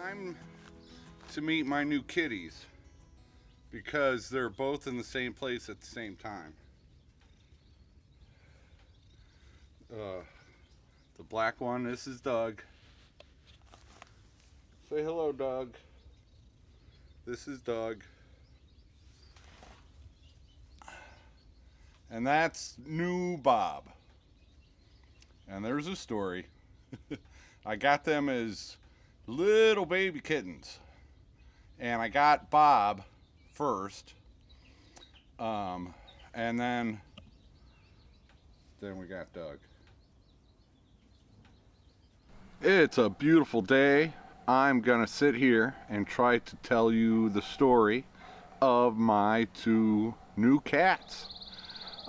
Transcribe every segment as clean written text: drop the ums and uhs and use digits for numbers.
time to meet my new kitties because they're both in the same place at the same time. The black one, this is Doug. Say hello, Doug. This is Doug. And that's new Bob. And there's a story. I got them as little baby kittens. And I got Bob first. And then we got Doug. It's a beautiful day. I'm gonna sit here and try to tell you the story of my two new cats.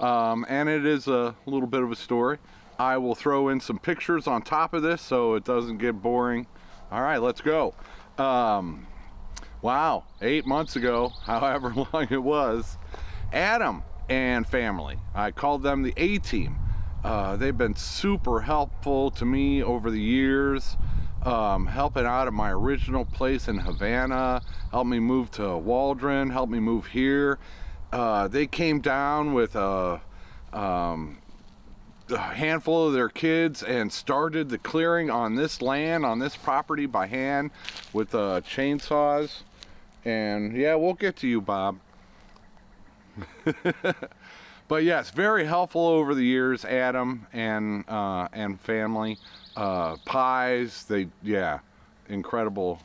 And it is a little bit of a story. I will throw in some pictures on top of this so it doesn't get boring. All right, let's go. Wow, 8 months ago, however long it was, Adam and family, I called them the A-Team. They've been super helpful to me over the years, helping out at my original place in Havana, helped me move to Waldron, helped me move here. They came down with a handful of their kids and started the clearing on this land, on this property by hand with chainsaws. And yeah, we'll get to you, Bob. But yes, very helpful over the years, Adam and family. Pies, incredible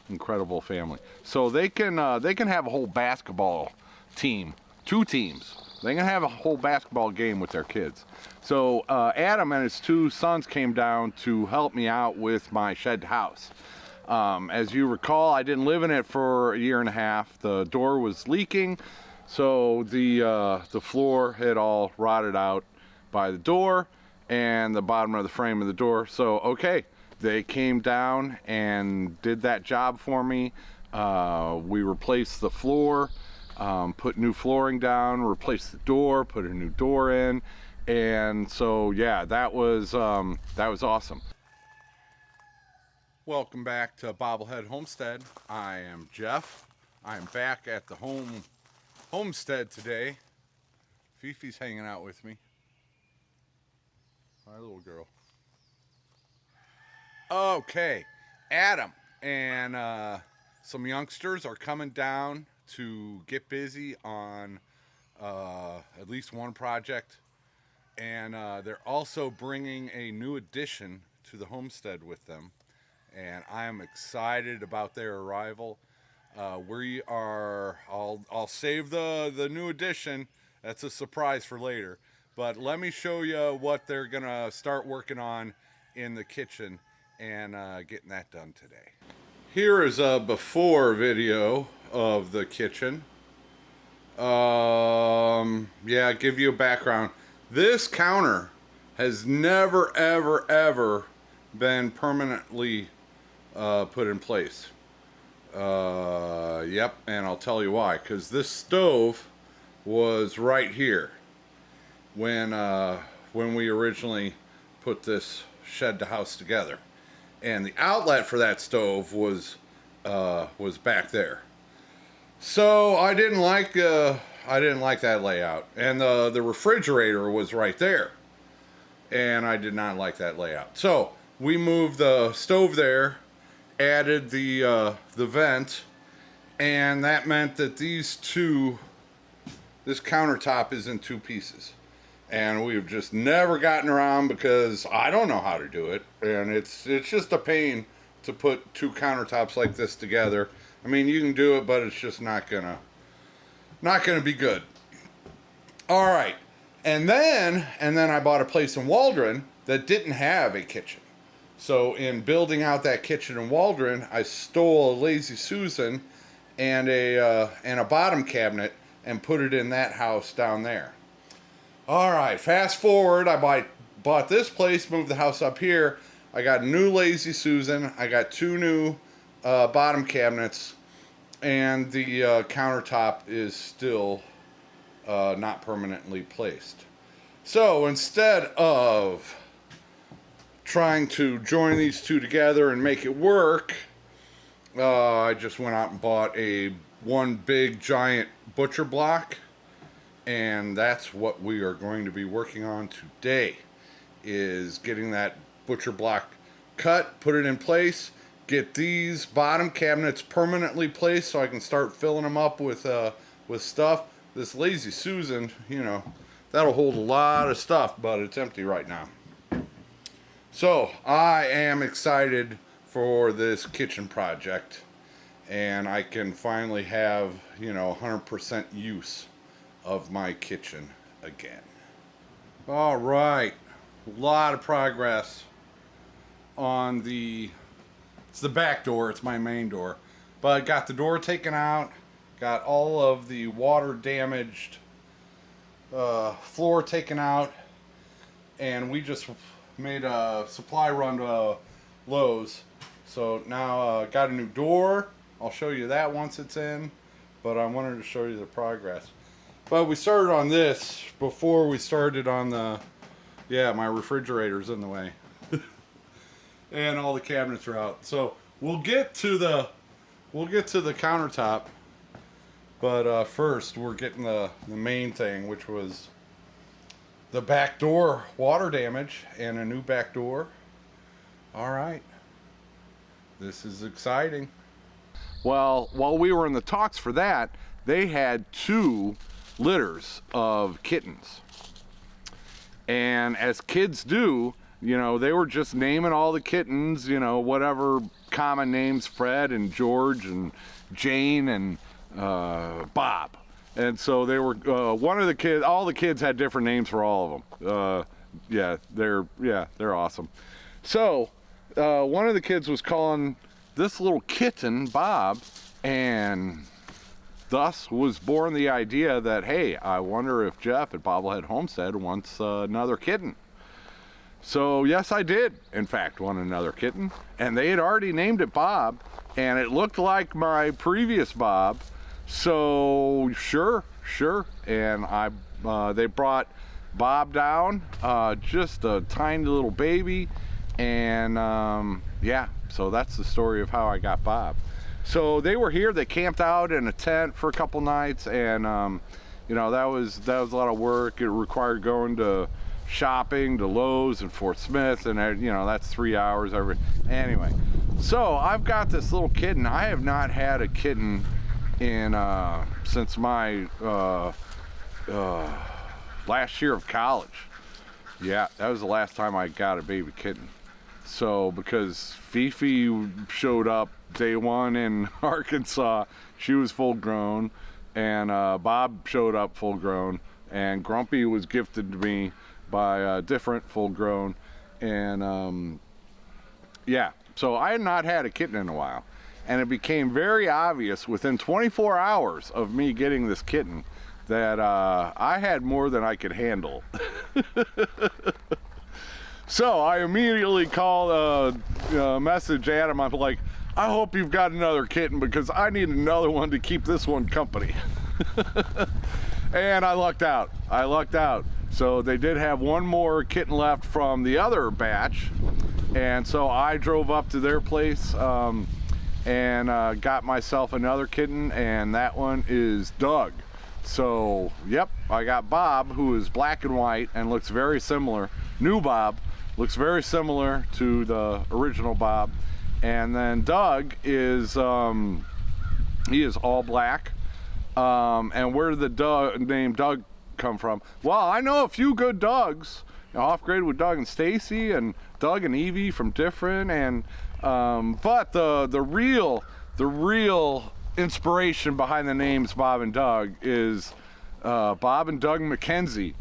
family. So they can have a whole basketball team, 2 teams. They can have a whole basketball game with their kids. So Adam and his 2 sons came down to help me out with my shed house. As you recall, I didn't live in it for a year and a half. The door was leaking, so the floor had all rotted out by the door and the bottom of the frame of the door. So okay, they came down and did that job for me. We replaced the floor, put new flooring down, replaced the door, put a new door in, and so yeah, that was awesome. Welcome back to Bobblehead Homestead. I am Jeff. I'm back at the homestead today. Fifi's hanging out with me. My little girl. Okay, Adam and some youngsters are coming down to get busy on at least one project, and they're also bringing a new addition to the homestead with them, and I am excited about their arrival. I'll save the new addition. That's a surprise for later, but let me show you what they're gonna start working on in the kitchen and getting that done today. Here is a before video of the kitchen. Yeah, give you a background. This counter has never ever been permanently put in place. Yep, and I'll tell you why. Because this stove was right here when we originally put this shed house together, and the outlet for that stove was back there. So I didn't like that layout, and the refrigerator was right there, and I did not like that layout. So we moved the stove there, added the vent, and that meant that this countertop is in 2 pieces, and we've just never gotten around because I don't know how to do it, and it's just a pain to put 2 countertops like this together. I mean, you can do it, but it's just not gonna be good. All right, and then I bought a place in Waldron that didn't have a kitchen. So in building out that kitchen in Waldron, I stole a Lazy Susan and a bottom cabinet and put it in that house down there. All right, fast forward, I bought this place, moved the house up here. I got a new Lazy Susan. I got 2 new bottom cabinets, and the countertop is still not permanently placed. So instead of trying to join these 2 together and make it work, I just went out and bought one big giant butcher block, and that's what we are going to be working on today, is getting that butcher block cut, put it in place, get these bottom cabinets permanently placed so I can start filling them up with stuff. This Lazy Susan, you know, that'll hold a lot of stuff, but it's empty right now. So I am excited for this kitchen project, and I can finally have, you know, 100% use of my kitchen again. All right, a lot of progress on it's the back door, it's my main door, but I got the door taken out, got all of the water damaged floor taken out, and we just made a supply run to Lowe's. So now got a new door. I'll show you that once it's in, but I wanted to show you the progress. But we started on this before we started on my refrigerator's in the way. And all the cabinets are out. So we'll get to the countertop, but first we're getting the main thing, which was the back door water damage and a new back door. All right, this is exciting. Well, while we were in the talks for that, they had 2 litters of kittens, and as kids do, you know, they were just naming all the kittens, you know, whatever common names, Fred and George and Jane and Bob. And so they were, one of the kids, all the kids had different names for all of them. They're awesome. So one of the kids was calling this little kitten Bob, and thus was born the idea that, hey, I wonder if Jeff at Bobblehead Homestead wants another kitten. So yes, I did, in fact, want another kitten, and they had already named it Bob, and it looked like my previous Bob, so sure, and they brought Bob down, just a tiny little baby, and yeah, so that's the story of how I got Bob. So they were here, they camped out in a tent for a couple nights, and you know, that was a lot of work. It required going to shopping to Lowe's and Fort Smith, and you know, that's 3 hours anyway. So I've got this little kitten. I have not had a kitten in since my last year of college. Yeah, that was the last time I got a baby kitten. So because Fifi showed up day 1 in Arkansas, she was full grown, and Bob showed up full grown, and Grumpy was gifted to me by a different full grown, and yeah, so I had not had a kitten in a while, and it became very obvious within 24 hours of me getting this kitten that I had more than I could handle. So I immediately called message Adam. I'm like, I hope you've got another kitten, because I need another one to keep this one company. And I lucked out. So they did have one more kitten left from the other batch, and so I drove up to their place and got myself another kitten, and that one is Doug. So yep, I got Bob, who is black and white and looks very similar. New Bob looks very similar to the original Bob, and then Doug is he is all black. And where did the name Doug come from? Well, I know a few good Dougs. Off Grid with Doug and Stacy, and Doug and Evie from Different, and but the real inspiration behind the names Bob and Doug is Bob and Doug McKenzie.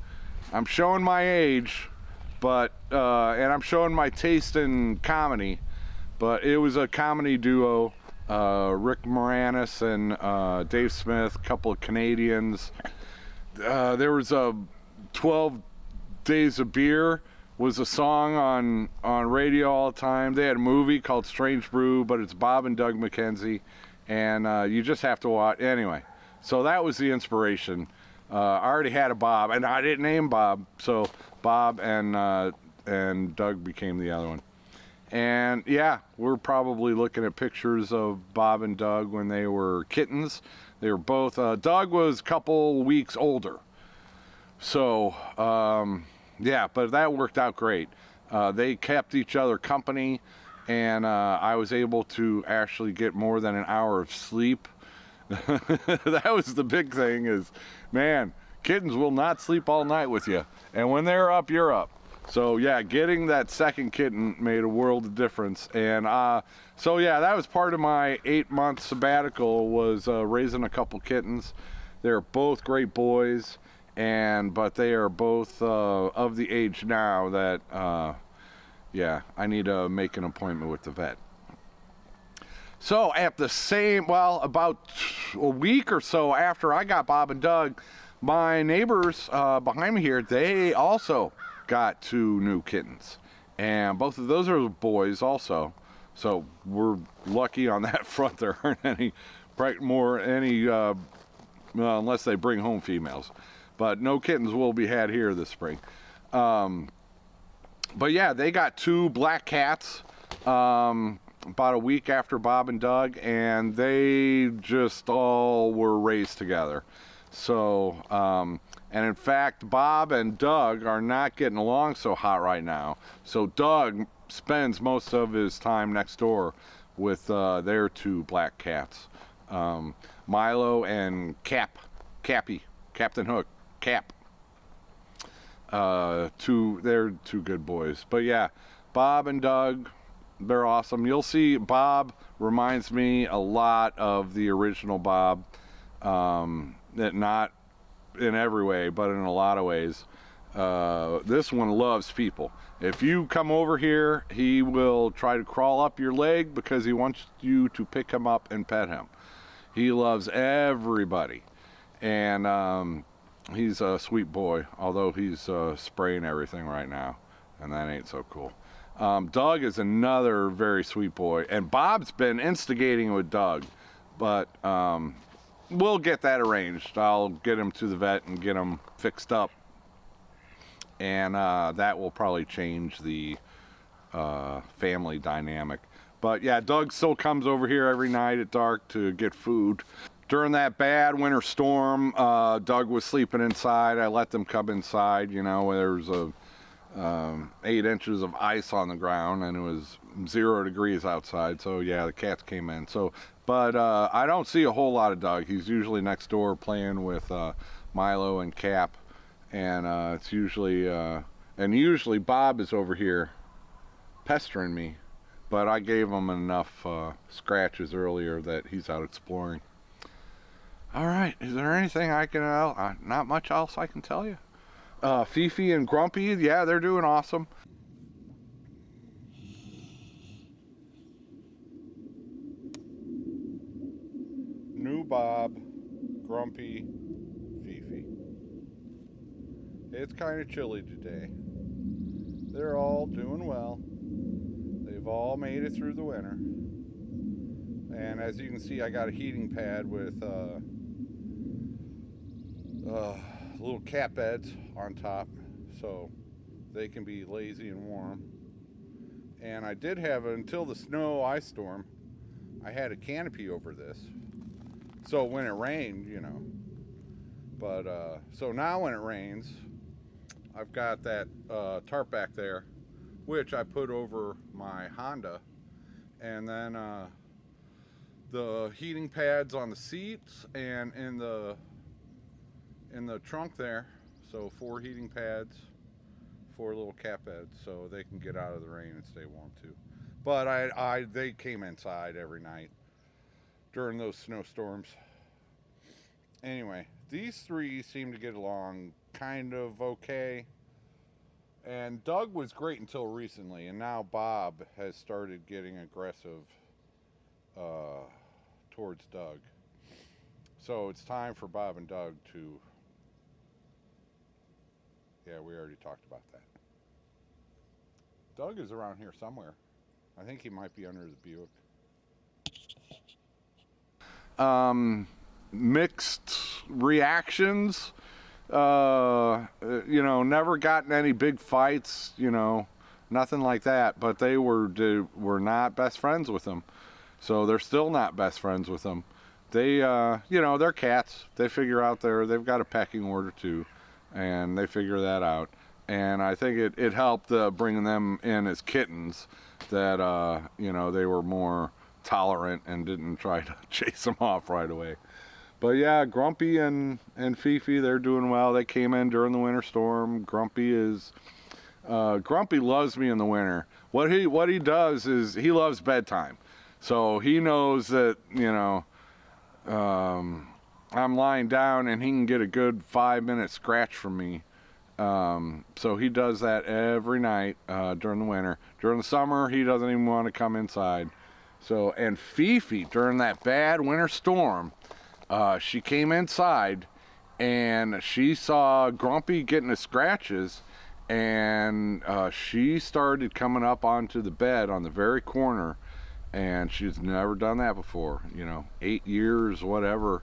I'm showing my age, but and I'm showing my taste in comedy, but it was a comedy duo. Rick Moranis and Dave Smith, a couple of Canadians. There was a 12 Days of Beer was a song on radio all the time. They had a movie called Strange Brew, but it's Bob and Doug McKenzie, and you just have to watch. Anyway, so that was the inspiration. I already had a Bob, and I didn't name Bob, so Bob and Doug became the other one. And yeah, we're probably looking at pictures of Bob and Doug when they were kittens. They were both, Doug was a couple weeks older. So, yeah, but that worked out great. They kept each other company, and I was able to actually get more than an hour of sleep. That was the big thing is, man, kittens will not sleep all night with you. And when they're up, you're up. So yeah, getting that second kitten made a world of difference. And so yeah, that was part of my 8-month sabbatical, was raising a couple kittens. They're both great boys, but they are both of the age now that yeah, I need to make an appointment with the vet. So at the same, well, about a week or so after I got Bob and Doug, my neighbors behind me here, they also got 2 new kittens, and both of those are boys also. So we're lucky on that front. There aren't any unless they bring home females, but no kittens will be had here this spring. But yeah, they got 2 black cats about a week after Bob and Doug, and they just all were raised together. So and in fact, Bob and Doug are not getting along so hot right now. So Doug spends most of his time next door with their 2 black cats, Milo and Cappy, Captain Hook, Cap. They're 2 good boys. But yeah, Bob and Doug, they're awesome. You'll see Bob reminds me a lot of the original Bob, that not in every way, but in a lot of ways. This one loves people. If you come over here, he will try to crawl up your leg because he wants you to pick him up and pet him. He loves everybody, and he's a sweet boy, although he's spraying everything right now, and that ain't so cool. Doug is another very sweet boy, and Bob's been instigating with Doug, but we'll get that arranged. I'll get him to the vet and get him fixed up, and that will probably change the family dynamic. But yeah, Doug still comes over here every night at dark to get food. During that bad winter storm, Doug was sleeping inside. I let them come inside. You know, there was 8 inches of ice on the ground, and it was 0 degrees outside. So yeah, the cats came in. So, but I don't see a whole lot of Doug. He's usually next door playing with Milo and Cap, and it's usually usually Bob is over here pestering me, but I gave him enough scratches earlier that he's out exploring. All right, is there anything I can not much else I can tell you? Fifi and Grumpy, yeah, they're doing awesome. New Bob, Grumpy, Fifi. It's kind of chilly today. They're all doing well. They've all made it through the winter. And as you can see, I got a heating pad with little cat beds on top, so they can be lazy and warm. And I did have, until the ice storm, I had a canopy over this, so when it rained, you know. But so now when it rains, I've got that tarp back there, which I put over my Honda, and then the heating pads on the seats and in the trunk there. So 4 heating pads, 4 little cat beds, so they can get out of the rain and stay warm too. But they came inside every night during those snowstorms. Anyway, these 3 seem to get along kind of okay. And Doug was great until recently, and now Bob has started getting aggressive towards Doug. So it's time for Bob and Doug to... Yeah, we already talked about that. Doug is around here somewhere. I think he might be under the Buick. Mixed reactions. You know, never gotten any big fights, you know. nothing like that. But they were not best friends with them, so they're still not best friends with them. They, you know, they're cats. They figure out they've got a pecking order too, and they figure that out. And I think it helped bringing them in as kittens, that you know, they were more tolerant and didn't try to chase them off right away. But yeah, Grumpy and Fifi, they're doing well. They came in during the winter storm. Grumpy loves me in the winter. What he does is he loves bedtime, so he knows that, you know, I'm lying down and he can get a good 5-minute scratch from me. So he does that every night during the winter. During the summer, he doesn't even want to come inside. So, and Fifi, during that bad winter storm, she came inside and she saw Grumpy getting the scratches, and she started coming up onto the bed on the very corner, and she's never done that before, you know, 8 years, whatever.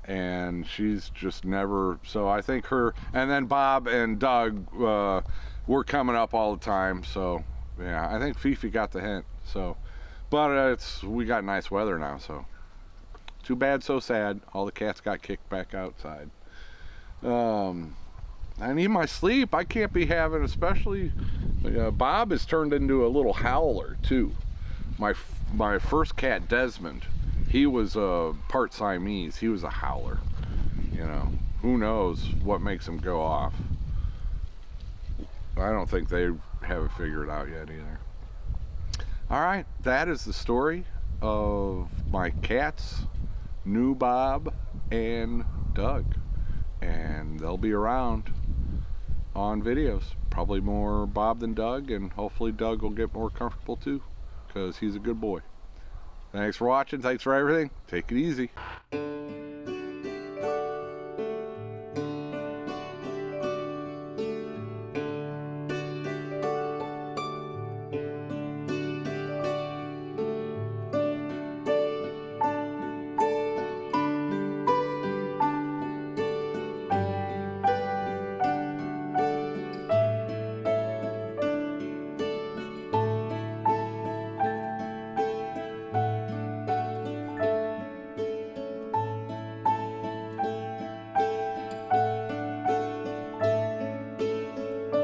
And she's just never, so I think her, and then Bob and Doug were coming up all the time. So yeah, I think Fifi got the hint. So, but we got nice weather now, so too bad, so sad. All the cats got kicked back outside. I need my sleep. I can't be having, especially Bob has turned into a little howler too. My first cat, Desmond, he was a part Siamese. He was a howler. You know, who knows what makes him go off. I don't think they have it figured out yet either. All right, that is the story of my cats, New Bob and Doug. And they'll be around on videos. Probably more Bob than Doug, and hopefully Doug will get more comfortable too, because he's a good boy. Thanks for watching. Thanks for everything. Take it easy.